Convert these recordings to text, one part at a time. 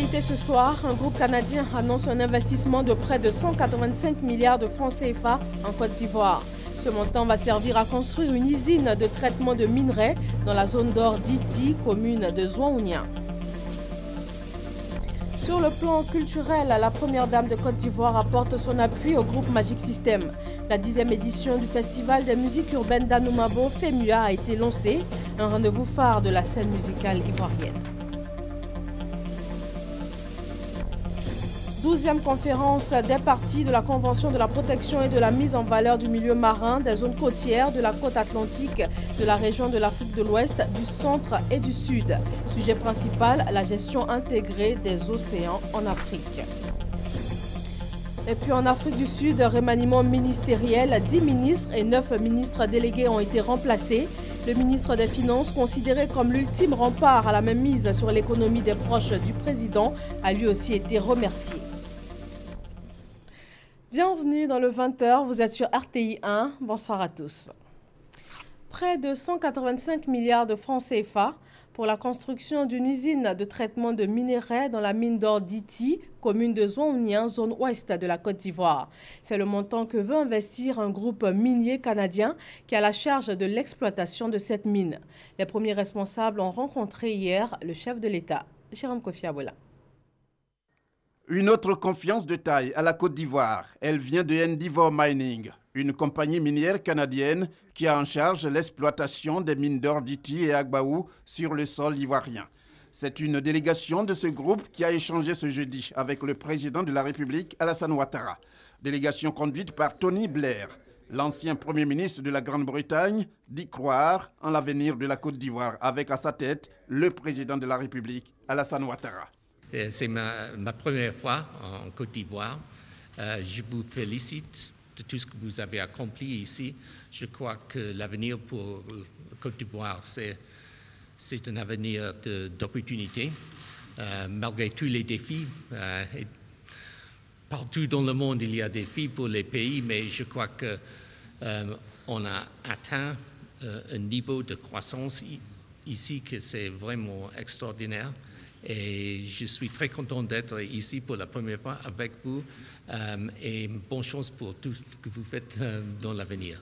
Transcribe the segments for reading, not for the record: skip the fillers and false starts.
l'actualité ce soir, un groupe canadien annonce un investissement de près de 185 milliards de francs CFA en Côte d'Ivoire. Ce montant va servir à construire une usine de traitement de minerais dans la zone d'or d'Iti, commune de Zouaounia. Sur le plan culturel, la première dame de Côte d'Ivoire apporte son appui au groupe Magic System. La 10e édition du Festival des musiques urbaines d'Anoumabo, FEMUA, a été lancée, un rendez-vous phare de la scène musicale ivoirienne. 12e conférence des parties de la Convention de la protection et de la mise en valeur du milieu marin des zones côtières de la côte atlantique de la région de l'Afrique de l'Ouest, du centre et du sud. Sujet principal, la gestion intégrée des océans en Afrique. Et puis en Afrique du Sud, remaniement ministériel, 10 ministres et 9 ministres délégués ont été remplacés. Le ministre des Finances, considéré comme l'ultime rempart à la mainmise sur l'économie des proches du président, a lui aussi été remercié. Bienvenue dans le 20h, vous êtes sur RTI 1, bonsoir à tous. Près de 185 milliards de francs CFA pour la construction d'une usine de traitement de minerais dans la mine d'or d'Iti, commune de Zouaounia, zone ouest de la Côte d'Ivoire. C'est le montant que veut investir un groupe minier canadien qui a la charge de l'exploitation de cette mine. Les premiers responsables ont rencontré hier le chef de l'État, Jérôme Kofi Abola. Une autre confiance de taille à la Côte d'Ivoire. Elle vient de Endeavour Mining, une compagnie minière canadienne qui a en charge l'exploitation des mines d'or d'Iti et Agbaou sur le sol ivoirien. C'est une délégation de ce groupe qui a échangé ce jeudi avec le président de la République, Alassane Ouattara. Délégation conduite par Tony Blair. L'ancien Premier ministre de la Grande-Bretagne dit croire en l'avenir de la Côte d'Ivoire avec à sa tête le président de la République, Alassane Ouattara. C'est ma première fois en Côte d'Ivoire. Je vous félicite de tout ce que vous avez accompli ici. Je crois que l'avenir pour la Côte d'Ivoire, c'est un avenir d'opportunité, malgré tous les défis. Et partout dans le monde, il y a des défis pour les pays, mais je crois qu'on a atteint un niveau de croissance ici que c'est vraiment extraordinaire. Et je suis très content d'être ici pour la première fois avec vous et bonne chance pour tout ce que vous faites dans l'avenir.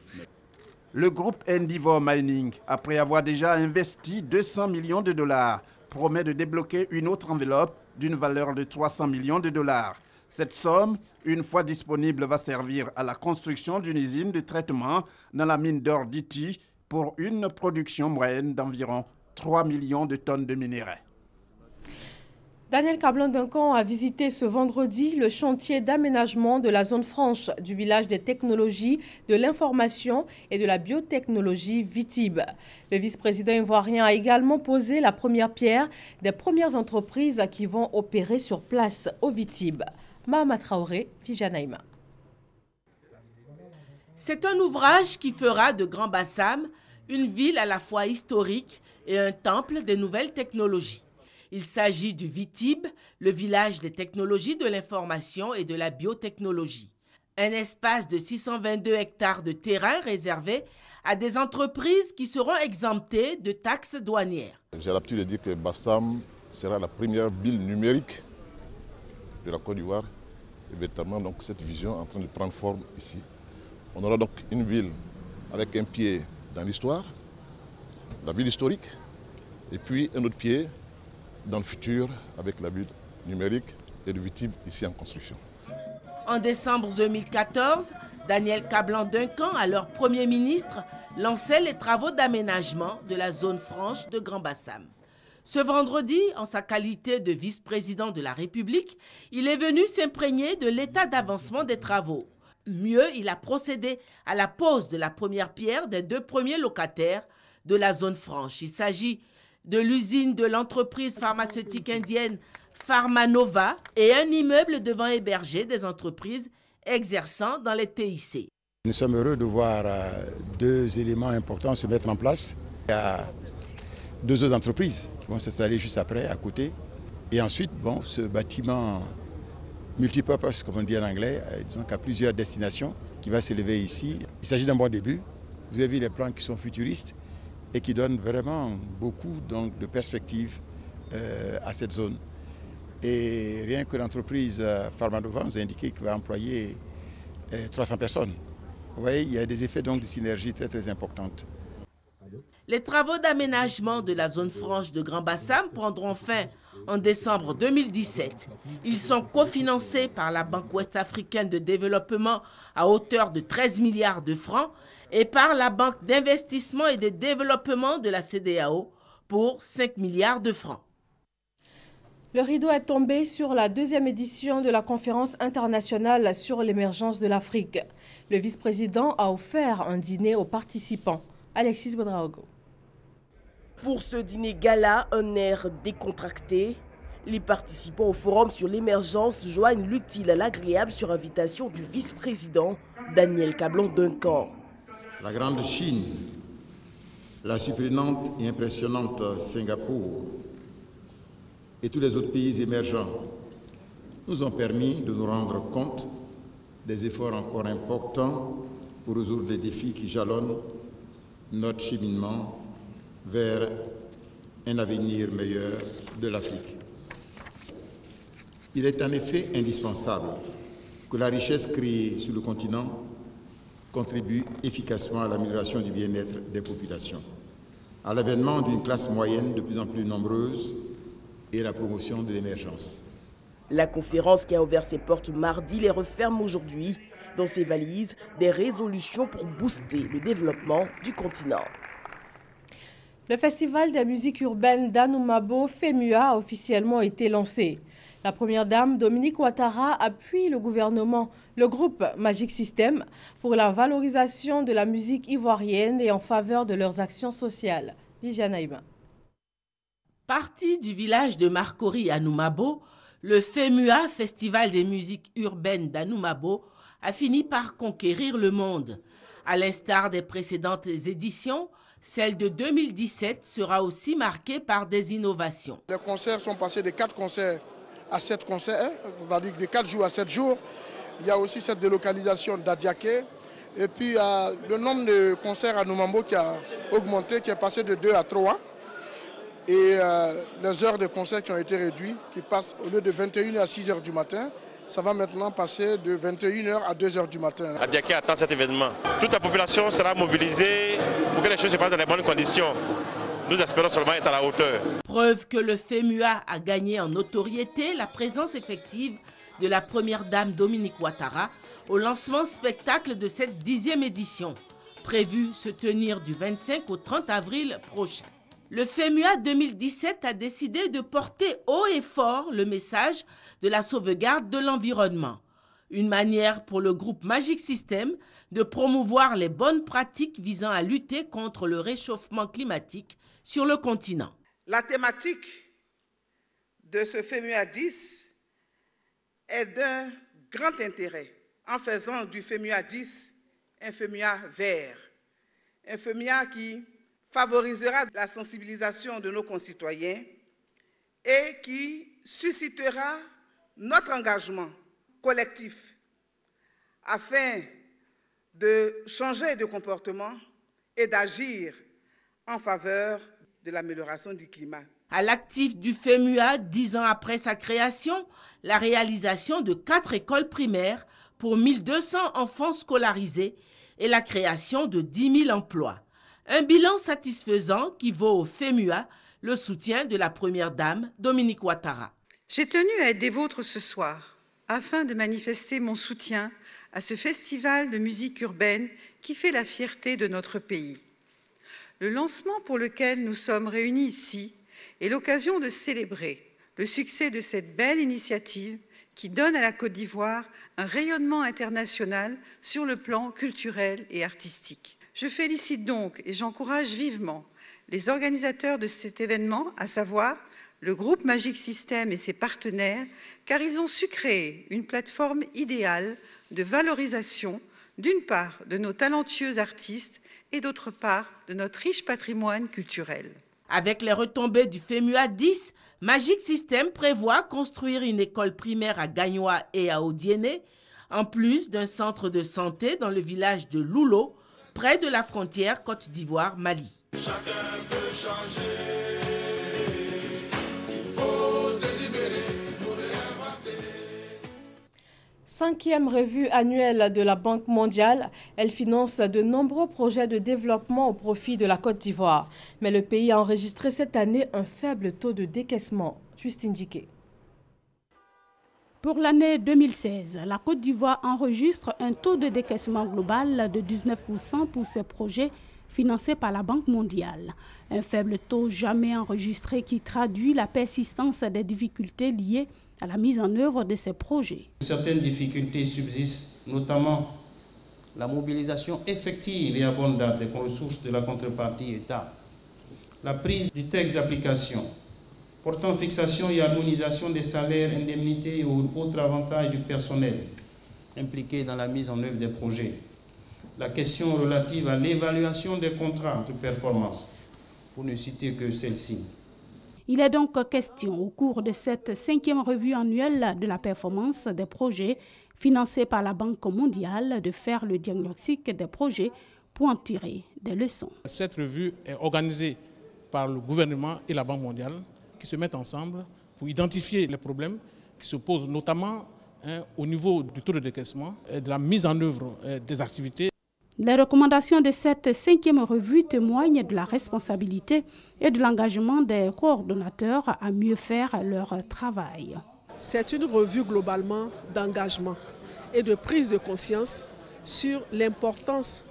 Le groupe Endeavour Mining, après avoir déjà investi 200 millions de dollars, promet de débloquer une autre enveloppe d'une valeur de 300 millions de dollars. Cette somme, une fois disponible, va servir à la construction d'une usine de traitement dans la mine d'or d'Iti pour une production moyenne d'environ 3 millions de tonnes de minerais. Daniel Kablan-Duncan a visité ce vendredi le chantier d'aménagement de la zone franche du village des technologies, de l'information et de la biotechnologie Vitib. Le vice-président ivoirien a également posé la première pierre des premières entreprises qui vont opérer sur place au Vitib. Mahama Traoré, Fijanaïma. C'est un ouvrage qui fera de Grand Bassam une ville à la fois historique et un temple des nouvelles technologies. Il s'agit du Vitib, le village des technologies de l'information et de la biotechnologie. Un espace de 622 hectares de terrain réservé à des entreprises qui seront exemptées de taxes douanières. J'ai l'habitude de dire que Bassam sera la première ville numérique de la Côte d'Ivoire. Et véritablement, donc, cette vision est en train de prendre forme ici. On aura donc une ville avec un pied dans l'histoire, la ville historique, et puis un autre pied dans le futur avec la ville numérique et le Vitib ici en construction. En décembre 2014, Daniel Kablan-Duncan, alors Premier ministre, lançait les travaux d'aménagement de la zone franche de Grand Bassam. Ce vendredi, en sa qualité de vice-président de la République, il est venu s'imprégner de l'état d'avancement des travaux. Mieux, il a procédé à la pose de la première pierre des 2 premiers locataires de la zone franche. Il s'agit de l'usine de l'entreprise pharmaceutique indienne Pharmanova et un immeuble devant héberger des entreprises exerçant dans les TIC. Nous sommes heureux de voir 2 éléments importants se mettre en place. Il y a 2 autres entreprises qui vont s'installer juste après, à côté. Et ensuite, bon, ce bâtiment multipurpose, comme on dit en anglais, disons qu'à plusieurs destinations, qui va s'élever ici. Il s'agit d'un bon début. Vous avez vu les plans qui sont futuristes et qui donnent vraiment beaucoup donc, de perspectives à cette zone. Et rien que l'entreprise Pharmanova nous a indiqué qu'il va employer 300 personnes. Vous voyez, il y a des effets donc de synergie très très importantes. Les travaux d'aménagement de la zone franche de Grand Bassam prendront fin en décembre 2017. Ils sont cofinancés par la Banque ouest-africaine de développement à hauteur de 13 milliards de francs et par la Banque d'investissement et de développement de la CEDEAO pour 5 milliards de francs. Le rideau est tombé sur la deuxième édition de la conférence internationale sur l'émergence de l'Afrique. Le vice-président a offert un dîner aux participants. Alexis Bodraogo. Pour ce dîner gala, un air décontracté, les participants au forum sur l'émergence joignent l'utile à l'agréable sur invitation du vice-président Daniel Cablon-Duncan. La grande Chine, la surprenante et impressionnante Singapour et tous les autres pays émergents nous ont permis de nous rendre compte des efforts encore importants pour résoudre les défis qui jalonnent notre cheminement vers un avenir meilleur de l'Afrique. Il est en effet indispensable que la richesse créée sur le continent contribue efficacement à l'amélioration du bien-être des populations, à l'avènement d'une classe moyenne de plus en plus nombreuse et à la promotion de l'émergence. La conférence qui a ouvert ses portes mardi les referme aujourd'hui. Dans ses valises, des résolutions pour booster le développement du continent. Le festival de musique urbaine d'Anoumabo, FEMUA, a officiellement été lancé. La première dame, Dominique Ouattara, appuie le gouvernement, le groupe Magic System, pour la valorisation de la musique ivoirienne et en faveur de leurs actions sociales. Viviane Aïba. Parti du village de Marcory à Noumabo, le FEMUA, Festival des musiques urbaines d'Anoumabo, a fini par conquérir le monde. À l'instar des précédentes éditions, celle de 2017 sera aussi marquée par des innovations. Les concerts sont passés de 4 concerts à 7 concerts, c'est-à-dire de 4 jours à 7 jours. Il y a aussi cette délocalisation d'Adiaké. Et puis le nombre de concerts à Noumabo qui a augmenté, qui est passé de 2 à 3. Et les heures de concert qui ont été réduites, qui passent au lieu de 21h à 6h du matin, ça va maintenant passer de 21h à 2h du matin. Adiaké attend cet événement. Toute la population sera mobilisée pour que les choses se passent dans les bonnes conditions. Nous espérons seulement être à la hauteur. Preuve que le FEMUA a gagné en notoriété, la présence effective de la première dame Dominique Ouattara au lancement spectacle de cette 10e édition, prévue se tenir du 25 au 30 avril prochain. Le FEMUA 2017 a décidé de porter haut et fort le message de la sauvegarde de l'environnement. Une manière pour le groupe Magic System de promouvoir les bonnes pratiques visant à lutter contre le réchauffement climatique sur le continent. La thématique de ce FEMUA 10 est d'un grand intérêt en faisant du FEMUA 10 un FEMUA vert, un FEMUA qui favorisera la sensibilisation de nos concitoyens et qui suscitera notre engagement collectif afin de changer de comportement et d'agir en faveur de l'amélioration du climat. À l'actif du FEMUA, 10 ans après sa création, la réalisation de 4 écoles primaires pour 1200 enfants scolarisés et la création de 10 000 emplois. Un bilan satisfaisant qui vaut au FEMUA le soutien de la première dame, Dominique Ouattara. J'ai tenu à être des vôtres ce soir afin de manifester mon soutien à ce festival de musique urbaine qui fait la fierté de notre pays. Le lancement pour lequel nous sommes réunis ici est l'occasion de célébrer le succès de cette belle initiative qui donne à la Côte d'Ivoire un rayonnement international sur le plan culturel et artistique. Je félicite donc et j'encourage vivement les organisateurs de cet événement, à savoir le groupe Magic System et ses partenaires, car ils ont su créer une plateforme idéale de valorisation, d'une part de nos talentueux artistes et d'autre part de notre riche patrimoine culturel. Avec les retombées du FEMUA 10, Magic System prévoit construire une école primaire à Gagnoa et à Odiéné, en plus d'un centre de santé dans le village de Loulo, près de la frontière Côte d'Ivoire-Mali. Chacun peut changer, il faut se libérer pour 5e revue annuelle de la Banque mondiale, elle finance de nombreux projets de développement au profit de la Côte d'Ivoire. Mais le pays a enregistré cette année un faible taux de décaissement. Justine Diké. Pour l'année 2016, la Côte d'Ivoire enregistre un taux de décaissement global de 19% pour ses projets financés par la Banque mondiale. Un faible taux jamais enregistré qui traduit la persistance des difficultés liées à la mise en œuvre de ces projets. Certaines difficultés subsistent, notamment la mobilisation effective et abondante des ressources de la contrepartie État, la prise du texte d'application portant fixation et harmonisation des salaires, indemnités et autres avantages du personnel impliqué dans la mise en œuvre des projets, la question relative à l'évaluation des contrats de performance, pour ne citer que celle-ci. Il est donc question au cours de cette 5e revue annuelle de la performance des projets financés par la Banque mondiale de faire le diagnostic des projets pour en tirer des leçons. Cette revue est organisée par le gouvernement et la Banque mondiale qui se mettent ensemble pour identifier les problèmes qui se posent notamment au niveau du taux de décaissement et de la mise en œuvre des activités. Les recommandations de cette 5e revue témoignent de la responsabilité et de l'engagement des coordonnateurs à mieux faire leur travail. C'est une revue globalement d'engagement et de prise de conscience sur l'importance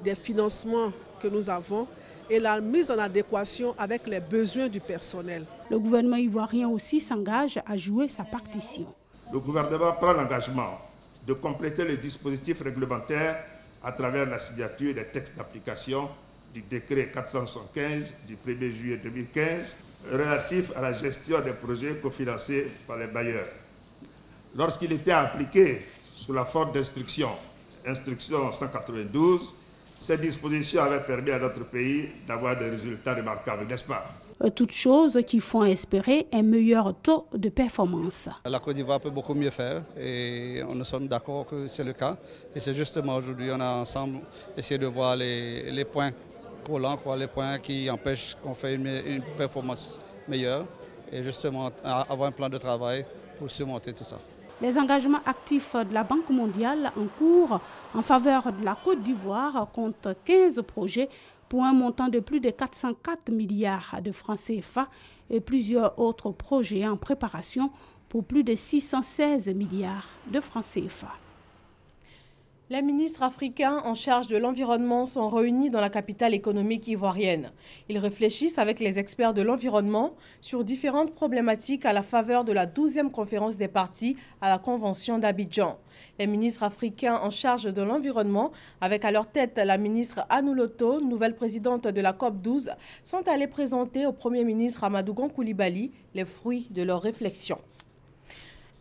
des financements que nous avons et la mise en adéquation avec les besoins du personnel. Le gouvernement ivoirien aussi s'engage à jouer sa partition. Le gouvernement prend l'engagement de compléter les dispositifs réglementaires à travers la signature des textes d'application du décret 475 du 1er juillet 2015 relatif à la gestion des projets cofinancés par les bailleurs. Lorsqu'il était appliqué sous la forme d'instruction, instruction 192, ces dispositions avaient permis à notre pays d'avoir des résultats remarquables, n'est-ce pas? Toutes choses qui font espérer un meilleur taux de performance. La Côte d'Ivoire peut beaucoup mieux faire et nous sommes d'accord que c'est le cas. Et c'est justement aujourd'hui on a ensemble essayé de voir les points collants, les points qui empêchent qu'on fasse une performance meilleure et justement avoir un plan de travail pour surmonter tout ça. Les engagements actifs de la Banque mondiale en cours en faveur de la Côte d'Ivoire comptent 15 projets pour un montant de plus de 404 milliards de francs CFA et plusieurs autres projets en préparation pour plus de 616 milliards de francs CFA. Les ministres africains en charge de l'environnement sont réunis dans la capitale économique ivoirienne. Ils réfléchissent avec les experts de l'environnement sur différentes problématiques à la faveur de la 12e conférence des parties à la Convention d'Abidjan. Les ministres africains en charge de l'environnement, avec à leur tête la ministre Anou Loto, nouvelle présidente de la COP12, sont allés présenter au Premier ministre Amadou Gon Coulibaly les fruits de leurs réflexions.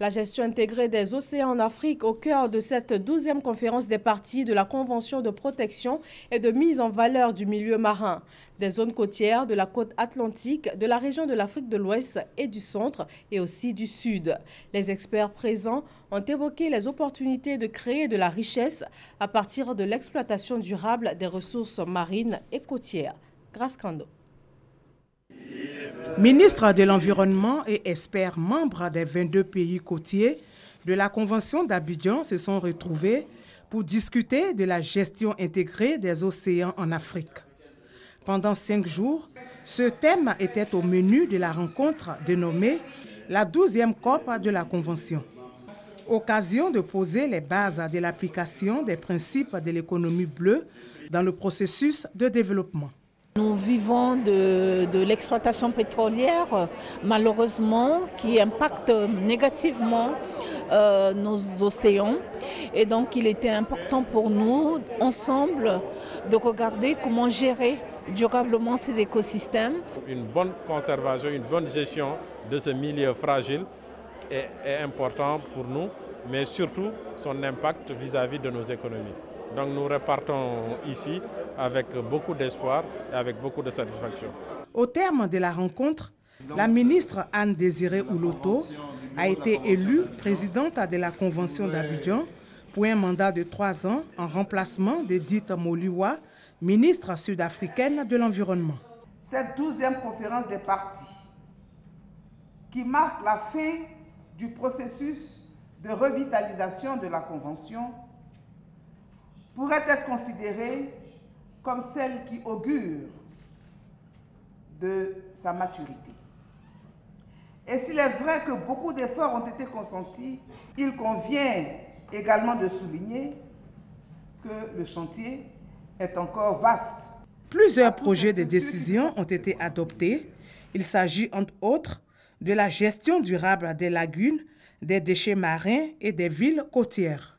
La gestion intégrée des océans en Afrique au cœur de cette 12e conférence des parties de la Convention de protection et de mise en valeur du milieu marin, des zones côtières de la côte atlantique, de la région de l'Afrique de l'Ouest et du centre et aussi du sud. Les experts présents ont évoqué les opportunités de créer de la richesse à partir de l'exploitation durable des ressources marines et côtières. Grace Kando. Ministres de l'Environnement et experts membres des 22 pays côtiers de la Convention d'Abidjan se sont retrouvés pour discuter de la gestion intégrée des océans en Afrique. Pendant 5 jours, ce thème était au menu de la rencontre dénommée la 12e COP de la Convention. Occasion de poser les bases de l'application des principes de l'économie bleue dans le processus de développement. Nous vivons de l'exploitation pétrolière, malheureusement, qui impacte négativement nos océans. Et donc, il était important pour nous, ensemble, de regarder comment gérer durablement ces écosystèmes. Une bonne conservation, une bonne gestion de ce milieu fragile est important pour nous, mais surtout son impact vis-à-vis de nos économies. Donc nous repartons ici avec beaucoup d'espoir et avec beaucoup de satisfaction. Au terme de la rencontre, la ministre Anne-Désirée Ouloto a été élue présidente de la Convention d'Abidjan pour un mandat de 3 ans en remplacement d'Edith Moliwa, ministre sud-africaine de l'Environnement. Cette 12e conférence des parties, qui marque la fin du processus de revitalisation de la Convention pourrait être considérée comme celle qui augure de sa maturité. Et s'il est vrai que beaucoup d'efforts ont été consentis, il convient également de souligner que le chantier est encore vaste. Plusieurs projets de décision ont été adoptés. Il s'agit entre autres de la gestion durable des lagunes, des déchets marins et des villes côtières.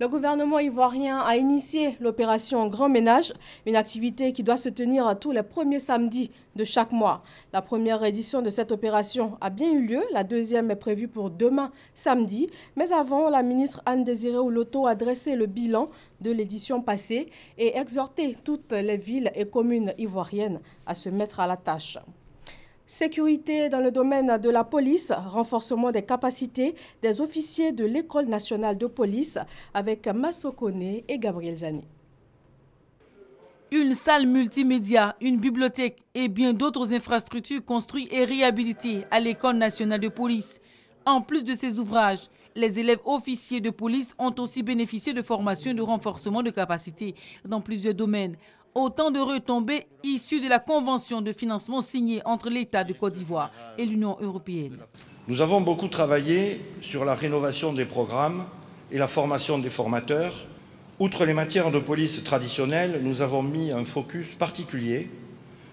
Le gouvernement ivoirien a initié l'opération Grand Ménage, une activité qui doit se tenir tous les premiers samedis de chaque mois. La première édition de cette opération a bien eu lieu, la deuxième est prévue pour demain samedi. Mais avant, la ministre Anne-Désirée Oloto a dressé le bilan de l'édition passée et exhorté toutes les villes et communes ivoiriennes à se mettre à la tâche. Sécurité dans le domaine de la police, renforcement des capacités des officiers de l'École nationale de police avec Massokone et Gabriel Zani. Une salle multimédia, une bibliothèque et bien d'autres infrastructures construites et réhabilitées à l'École nationale de police. En plus de ces ouvrages, les élèves officiers de police ont aussi bénéficié de formations et de renforcement de capacités dans plusieurs domaines. Autant de retombées issues de la convention de financement signée entre l'État de Côte d'Ivoire et l'Union européenne. Nous avons beaucoup travaillé sur la rénovation des programmes et la formation des formateurs. Outre les matières de police traditionnelles, nous avons mis un focus particulier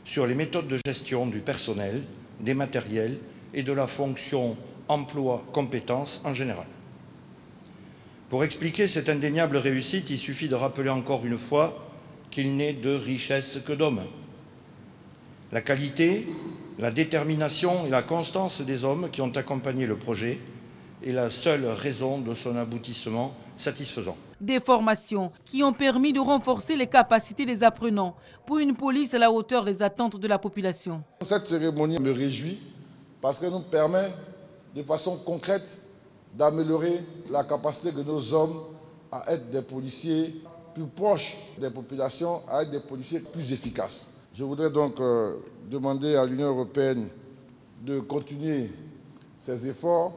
sur les méthodes de gestion du personnel, des matériels et de la fonction emploi-compétences en général. Pour expliquer cette indéniable réussite, il suffit de rappeler encore une fois qu'il n'est de richesse que d'hommes. La qualité, la détermination et la constance des hommes qui ont accompagné le projet est la seule raison de son aboutissement satisfaisant. Des formations qui ont permis de renforcer les capacités des apprenants pour une police à la hauteur des attentes de la population. Cette cérémonie me réjouit parce qu'elle nous permet de façon concrète d'améliorer la capacité de nos hommes à être des policiers plus proches des populations, à être des policiers plus efficaces. Je voudrais donc demander à l'Union européenne de continuer ses efforts,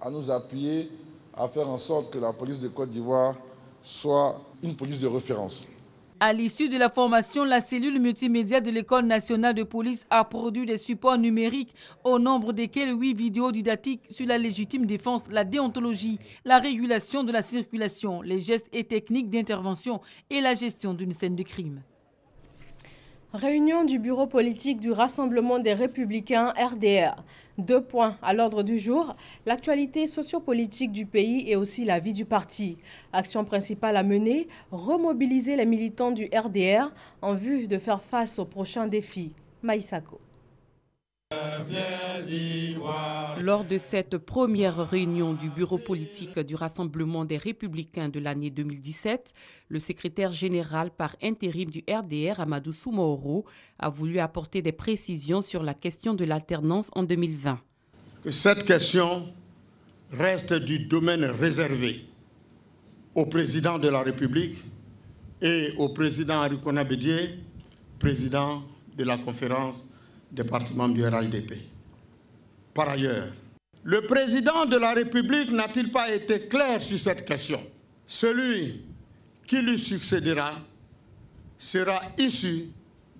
à nous appuyer, à faire en sorte que la police de Côte d'Ivoire soit une police de référence. À l'issue de la formation, la cellule multimédia de l'École nationale de police a produit des supports numériques au nombre desquels 8 vidéos didactiques sur la légitime défense, la déontologie, la régulation de la circulation, les gestes et techniques d'intervention et la gestion d'une scène de crime. Réunion du bureau politique du Rassemblement des Républicains RDR. 2 points à l'ordre du jour, l'actualité sociopolitique du pays et aussi la vie du parti. Action principale à mener, remobiliser les militants du RDR en vue de faire face aux prochains défis. Maïsako. Lors de cette première réunion du bureau politique du Rassemblement des Républicains de l'année 2017, le secrétaire général par intérim du RDR, Amadou Soumaoro, a voulu apporter des précisions sur la question de l'alternance en 2020. Que cette question reste du domaine réservé au président de la République et au président Arikona Bédié, président de la conférence département du RHDP. Par ailleurs, le président de la République n'a-t-il pas été clair sur cette question? Celui qui lui succédera sera issu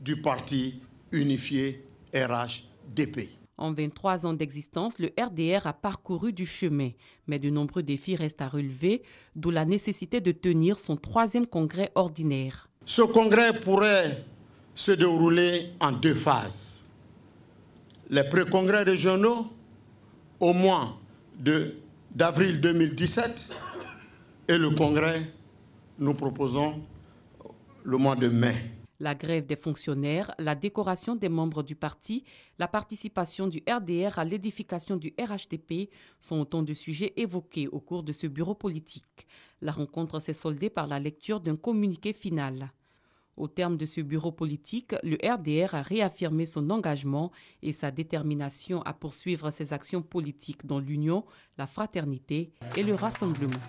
du parti unifié RHDP. En 23 ans d'existence, le RDR a parcouru du chemin, mais de nombreux défis restent à relever, d'où la nécessité de tenir son 3e congrès ordinaire. Ce congrès pourrait se dérouler en 2 phases. Les pré-congrès régionaux au mois d'avril 2017 et le congrès, nous proposons le mois de mai. La grève des fonctionnaires, la décoration des membres du parti, la participation du RDR à l'édification du RHDP sont autant de sujets évoqués au cours de ce bureau politique. La rencontre s'est soldée par la lecture d'un communiqué final. Au terme de ce bureau politique, le RDR a réaffirmé son engagement et sa détermination à poursuivre ses actions politiques dans l'union, la fraternité et le rassemblement.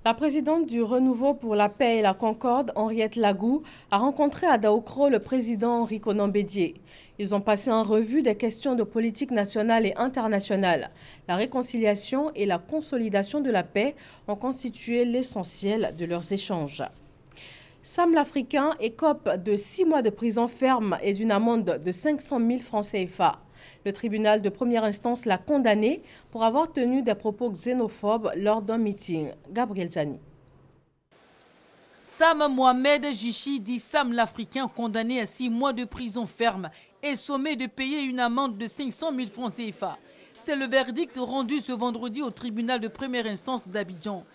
La présidente du Renouveau pour la paix et la concorde, Henriette Lagou, a rencontré à Daokro le président Henri Konan Bédié. Ils ont passé en revue des questions de politique nationale et internationale. La réconciliation et la consolidation de la paix ont constitué l'essentiel de leurs échanges. Sam l'Africain écope de 6 mois de prison ferme et d'une amende de 500 000 francs CFA. Le tribunal de première instance l'a condamné pour avoir tenu des propos xénophobes lors d'un meeting. Gabriel Zani. Sam Mohamed Jichi dit Sam l'Africain, condamné à 6 mois de prison ferme et sommé de payer une amende de 500 000 francs CFA. C'est le verdict rendu ce vendredi au tribunal de première instance d'Abidjan.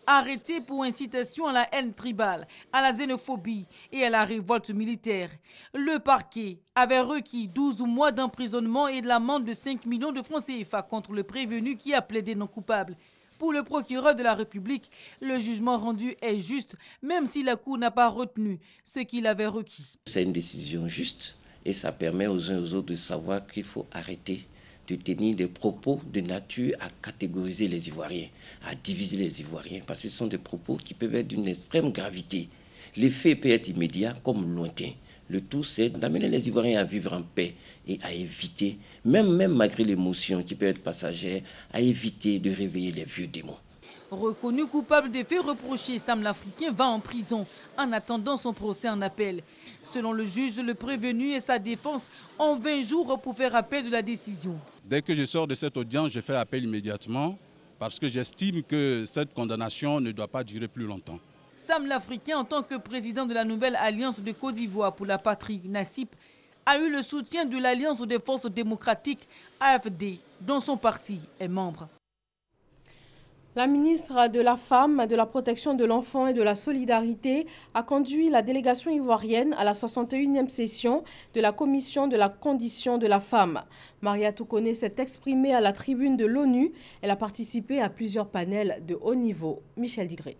Arrêté pour incitation à la haine tribale, à la xénophobie et à la révolte militaire. Le parquet avait requis 12 mois d'emprisonnement et de l'amende de 5 millions de francs CFA contre le prévenu qui a plaidé non coupable. Pour le procureur de la République, le jugement rendu est juste, même si la Cour n'a pas retenu ce qu'il avait requis. C'est une décision juste et ça permet aux uns et aux autres de savoir qu'il faut arrêter de tenir des propos de nature à catégoriser les Ivoiriens, à diviser les Ivoiriens, parce que ce sont des propos qui peuvent être d'une extrême gravité. L'effet peut être immédiat comme lointain. Le tout, c'est d'amener les Ivoiriens à vivre en paix et à éviter, même malgré l'émotion qui peut être passagère, à éviter de réveiller les vieux démons. Reconnu coupable des faits reprochés, Sam l'Africain va en prison en attendant son procès en appel. Selon le juge, le prévenu et sa défense ont 20 jours pour faire appel de la décision. Dès que je sors de cette audience, je fais appel immédiatement parce que j'estime que cette condamnation ne doit pas durer plus longtemps. Sam l'Africain, en tant que président de la nouvelle Alliance de Côte d'Ivoire pour la patrie, NACIP, a eu le soutien de l'Alliance des forces démocratiques, AFD, dont son parti est membre. La ministre de la Femme, de la Protection de l'Enfant et de la Solidarité a conduit la délégation ivoirienne à la 61e session de la Commission de la Condition de la Femme. Maria Toukone s'est exprimée à la tribune de l'ONU. Elle a participé à plusieurs panels de haut niveau. Michel Digré.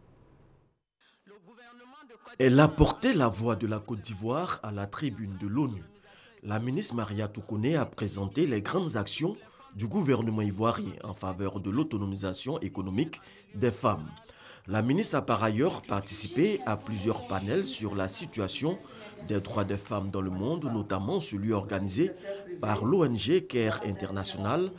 Elle a porté la voix de la Côte d'Ivoire à la tribune de l'ONU. La ministre Maria Toukone a présenté les grandes actions du gouvernement ivoirien en faveur de l'autonomisation économique des femmes. La ministre a par ailleurs participé à plusieurs panels sur la situation des droits des femmes dans le monde, notamment celui organisé par l'ONG CARE International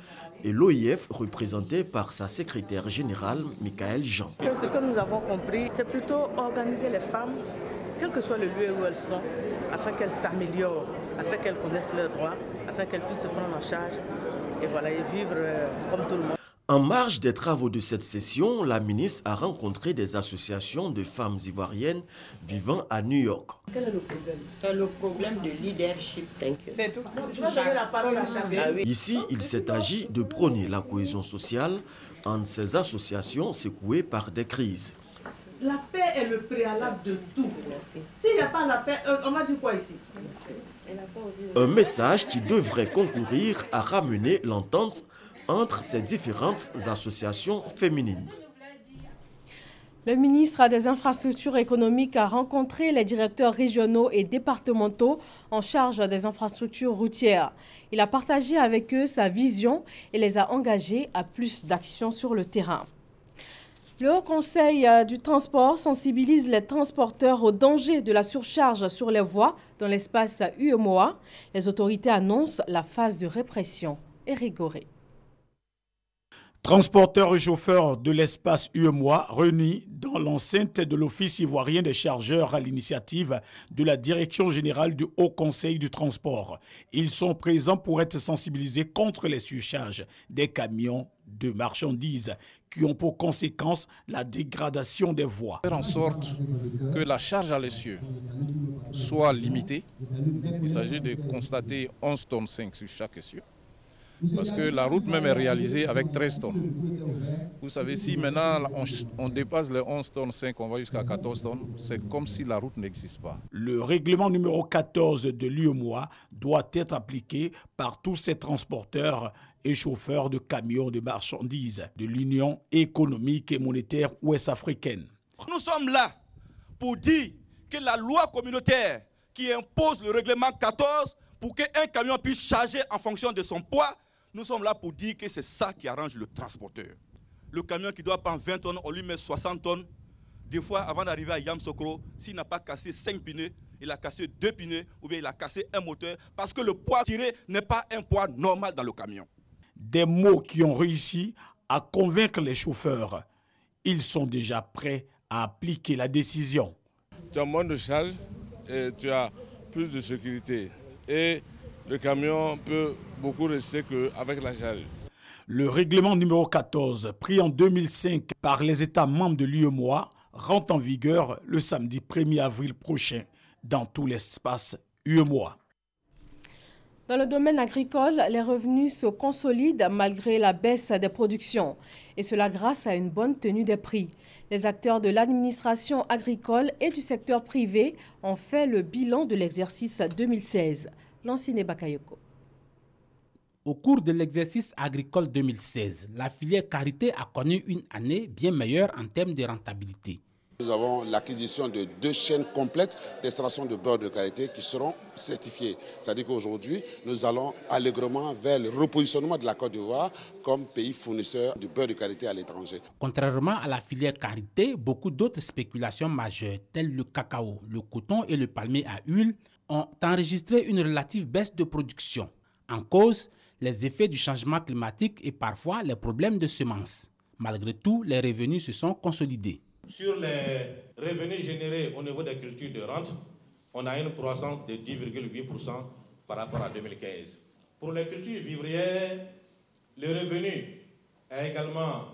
et l'OIF représenté par sa secrétaire générale, Michaël Jean. Ce que nous avons compris, c'est plutôt organiser les femmes, quel que soit le lieu où elles sont, afin qu'elles s'améliorent, afin qu'elles connaissent leurs droits, afin qu'elles puissent se prendre en charge et voilà, et vivre comme tout le monde. En marge des travaux de cette session, la ministre a rencontré des associations de femmes ivoiriennes vivant à New York. Quel est le problème? C'est le problème de leadership. C'est tout. Je vais donner la parole à chacun. Ici, il s'est agi de prôner la cohésion sociale entre ces associations secouées par des crises. La paix est le préalable de tout. S'il n'y a pas la paix, on va dire quoi ici? Un message qui devrait concourir à ramener l'entente entre ces différentes associations féminines. Le ministre des Infrastructures économiques a rencontré les directeurs régionaux et départementaux en charge des infrastructures routières. Il a partagé avec eux sa vision et les a engagés à plus d'actions sur le terrain. Le Haut Conseil du transport sensibilise les transporteurs au danger de la surcharge sur les voies dans l'espace UEMOA. Les autorités annoncent la phase de répression. Éric Goré. Transporteurs et chauffeurs de l'espace UEMOA réunis dans l'enceinte de l'Office ivoirien des chargeurs à l'initiative de la Direction générale du Haut Conseil du transport. Ils sont présents pour être sensibilisés contre les surcharges des camions de marchandises qui ont pour conséquence la dégradation des voies. Faire en sorte que la charge à l'essieu soit limitée. Il s'agit de constater 11 tonnes 5 sur chaque essieu. Parce que la route même est réalisée avec 13 tonnes. Vous savez, si maintenant on dépasse les 11 tonnes 5, on va jusqu'à 14 tonnes, c'est comme si la route n'existe pas. Le règlement numéro 14 de l'UEMOA doit être appliqué par tous ces transporteurs et chauffeurs de camions de marchandises de l'Union économique et monétaire ouest-africaine. Nous sommes là pour dire que la loi communautaire qui impose le règlement 14 pour qu'un camion puisse charger en fonction de son poids, nous sommes là pour dire que c'est ça qui arrange le transporteur. Le camion qui doit prendre 20 tonnes, on lui met 60 tonnes, Des fois, avant d'arriver à Yamoussoukro, s'il n'a pas cassé 5 pneus, il a cassé 2 pneus ou bien il a cassé un moteur parce que le poids tiré n'est pas un poids normal dans le camion. Des mots qui ont réussi à convaincre les chauffeurs. Ils sont déjà prêts à appliquer la décision. Tu as moins de charge et tu as plus de sécurité. Et le camion peut beaucoup rester qu'avec la charge. Le règlement numéro 14, pris en 2005 par les États membres de l'UEMOA, rentre en vigueur le samedi 1er avril prochain dans tout l'espace UEMOA. Dans le domaine agricole, les revenus se consolident malgré la baisse des productions. Et cela grâce à une bonne tenue des prix. Les acteurs de l'administration agricole et du secteur privé ont fait le bilan de l'exercice 2016. Lancine Bakayoko. Au cours de l'exercice agricole 2016, la filière karité a connu une année bien meilleure en termes de rentabilité. Nous avons l'acquisition de 2 chaînes complètes d'extraction de beurre de karité qui seront certifiées. C'est-à-dire qu'aujourd'hui, nous allons allègrement vers le repositionnement de la Côte d'Ivoire comme pays fournisseur de beurre de karité à l'étranger. Contrairement à la filière karité, beaucoup d'autres spéculations majeures, telles le cacao, le coton et le palmier à huile, ont enregistré une relative baisse de production. En cause, les effets du changement climatique et parfois les problèmes de semences. Malgré tout, les revenus se sont consolidés. Sur les revenus générés au niveau des cultures de rente, on a une croissance de 10,8% par rapport à 2015. Pour les cultures vivrières, le revenu a également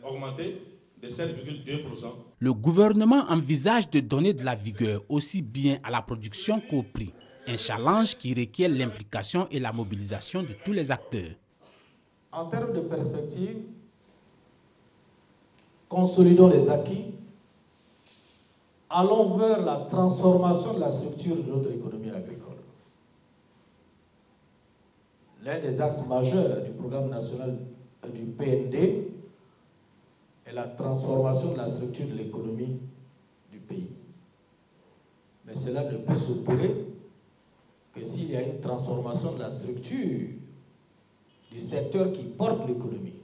augmenté de 7,2%. Le gouvernement envisage de donner de la vigueur aussi bien à la production qu'au prix. Un challenge qui requiert l'implication et la mobilisation de tous les acteurs. En termes de perspective, consolidons les acquis, allons vers la transformation de la structure de notre économie agricole. L'un des axes majeurs du programme national du PND est la transformation de la structure de l'économie du pays. Mais cela ne peut s'opérer que s'il y a une transformation de la structure du secteur qui porte l'économie.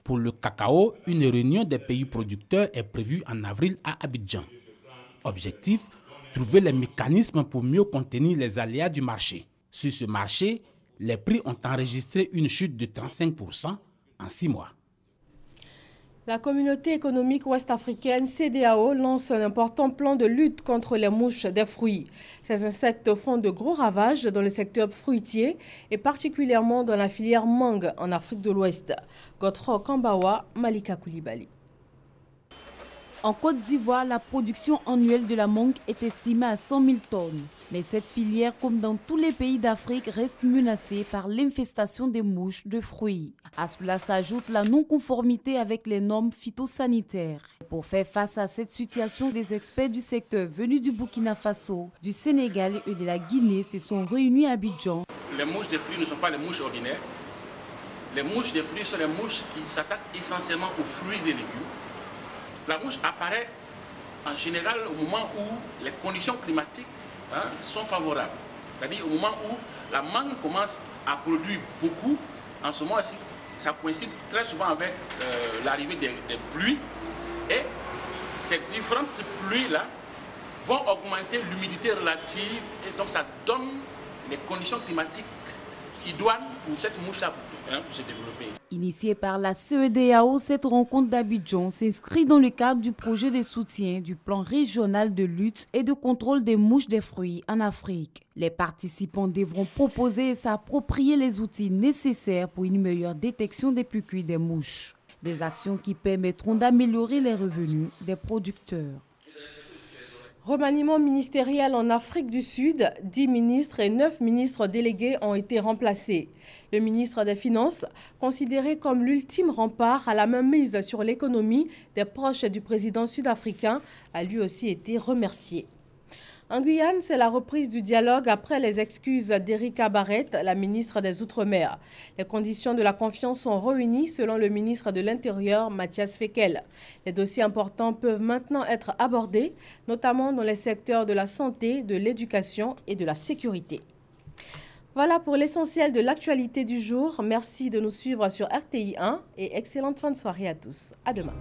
Pour le cacao, une réunion des pays producteurs est prévue en avril à Abidjan. Objectif, trouver les mécanismes pour mieux contenir les aléas du marché. Sur ce marché, les prix ont enregistré une chute de 35% en 6 mois. La communauté économique ouest-africaine CEDEAO lance un important plan de lutte contre les mouches des fruits. Ces insectes font de gros ravages dans le secteur fruitier et particulièrement dans la filière mangue en Afrique de l'Ouest. Godefroy Kambawa, Malika Koulibaly. En Côte d'Ivoire, la production annuelle de la mangue est estimée à 100 000 tonnes. Mais cette filière, comme dans tous les pays d'Afrique, reste menacée par l'infestation des mouches de fruits. À cela s'ajoute la non-conformité avec les normes phytosanitaires. Pour faire face à cette situation, des experts du secteur venus du Burkina Faso, du Sénégal et de la Guinée se sont réunis à Abidjan. Les mouches des fruits ne sont pas les mouches ordinaires. Les mouches des fruits sont les mouches qui s'attaquent essentiellement aux fruits et légumes. La mouche apparaît en général au moment où les conditions climatiques sont favorables. C'est-à-dire au moment où la mangue commence à produire beaucoup. En ce moment-ci, ça coïncide très souvent avec l'arrivée des pluies. Et ces différentes pluies-là vont augmenter l'humidité relative. Et donc ça donne les conditions climatiques idoines pour cette mouche-là pour se développer. Initiée par la CEDEAO, cette rencontre d'Abidjan s'inscrit dans le cadre du projet de soutien du plan régional de lutte et de contrôle des mouches des fruits en Afrique. Les participants devront proposer et s'approprier les outils nécessaires pour une meilleure détection des pucuis des mouches. Des actions qui permettront d'améliorer les revenus des producteurs. Remaniement ministériel en Afrique du Sud, 10 ministres et 9 ministres délégués ont été remplacés. Le ministre des Finances, considéré comme l'ultime rempart à la mainmise sur l'économie des proches du président sud-africain, a lui aussi été remercié. En Guyane, c'est la reprise du dialogue après les excuses d'Erika Barrett, la ministre des Outre-mer. Les conditions de la confiance sont réunies selon le ministre de l'Intérieur, Mathias Fekel. Les dossiers importants peuvent maintenant être abordés, notamment dans les secteurs de la santé, de l'éducation et de la sécurité. Voilà pour l'essentiel de l'actualité du jour. Merci de nous suivre sur RTI 1 et excellente fin de soirée à tous. À demain.